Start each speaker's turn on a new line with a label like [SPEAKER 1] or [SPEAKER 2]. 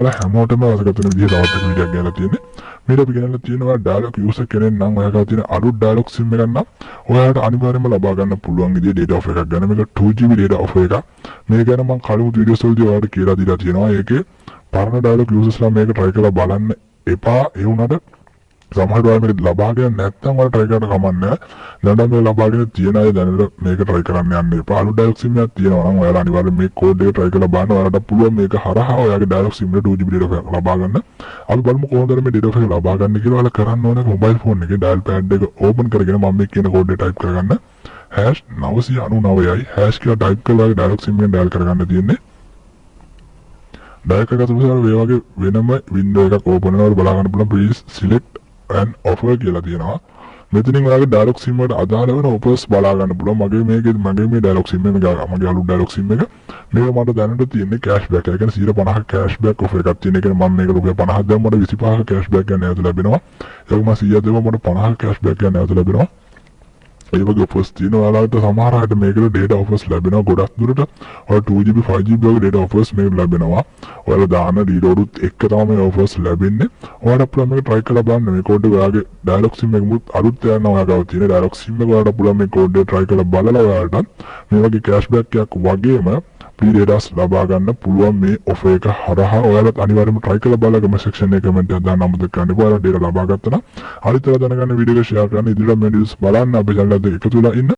[SPEAKER 1] ඔයාලා හැමෝටම වැදගත් වෙන විදිහ තවත් එක වීඩියෝක් ගෙනලා තියෙන්නේ. මේක අපි ගෙනලා තියෙනවා ඩයලොග් යූසර් කෙනෙක් නම් ඔයාලා තියෙන අලුත් ඩයලොග් සිම් එකක් නම් ඔයාලට අනිවාර්යයෙන්ම ලබා ගන්න පුළුවන් විදිහේ data offer එකක් ගන්න. මේක 2GB data offer එකක්. මේ ගැන මම කලින් වීඩියෝස් වලදී ඔයාලට කියලා දීලා තියෙනවා. ඒකේ පරණ ඩයලොග් යූසර්ස්ලා මේක try කරලා බලන්න එපා. ඒ වුණාට සමහර වෙලාවට මේක ලබාගෙන නැත්නම් ඔයාලා try කරන්න කමන්නේ. දැන් මේ ලබාගෙන තියෙන අය දැනට මේක try කරන්න යන්න එපා. අලුත් ඩයලොග් සිම් එකක් තියෙනවා නම් ඔයාලා අනිවාර්යයෙන් මේ කෝඩ් එක try කරලා බලන්න. ඔයාලට පුළුවන් මේක හරහා ඔයාගේ ඩයලොග් සිම් එක 2GB data offer ලබා ගන්න. අපි බලමු කොහොමද මේ data offer ලබා ගන්න කියලා. ඔයාලා කරන්න ඕනේ මොබයිල් ෆෝන් එකේ dial pad එක open කරගෙන මම මේ කියන කෝඩ් එක type කරගන්න. #999යි # කියලා type කරලා ඩයලොග් සිම් එක dial කරගන්න තියෙන්නේ. dial කරගත්ත පස්සේ මේ වගේ වෙනම window එකක් open වෙනවා. බලා ගන්න පුළුවන් please select an offer කියලා තියෙනවා. මෙතනින් ඔයාගේ ඩයලොග් සිම් එකට අදාළ වෙන offers බලා ගන්න පුළුවන්. මගේ මේ ඩයලොග් සිම් එක මගේ අලුත් ඩයලොග් සිම් එක මේක මට දැනට තියෙන්නේ cashback. ඒ කියන්නේ 150ක cashback offer එකක් තියෙන. ඒ කියන්නේ මම මේක රුපියල් 50ක් දැම්මම මට 25ක cashback ගන්න නැවත ලැබෙනවා. ඒක මම 100ක් දැම්මම මට 50ක cashback ගන්න නැවත ලැබෙනවා. ඒ වගේ offers තියෙනවා. ඔයාලට සමහර අයට මේකට data offers ලැබෙනවා. ගොඩක් දුරට ඔයාලා 2GB 5GB වගේ data offers මේකට ලැබෙනවා. ඔයාලා දාන reload උත් එක්ක තමයි මේ offers ලැබෙන්නේ. ඔයාලට පුළුවන් මේක try කරලා බලන්න. මේ code එක ඔයාගේ dialog sim එක මුත් අලුත් යනවා ඔයා ගාව තියෙන dialog sim එක ඔයාලට පුළුවන් මේ code එක try කරලා බලලා ඔයාලට මේ වගේ cashback එකක් වගේම free data ලබා ගන්න පුළුවන් මේ offer එක හරහා. ඔයාලත් අනිවාර්යයෙන්ම try කරලා බලලා comment section එකේ comment එකක් දාන්න අමතක කරන්න එපා. ඔයාලා data ලබා ගත්තා නම් අනිත් ඒවා දැනගන්න වීඩියෝ එක share කරන්න. ඉදිරියට මේ videos බලන්න අපේ channel එකත් එකතු වෙලා ඉන්න.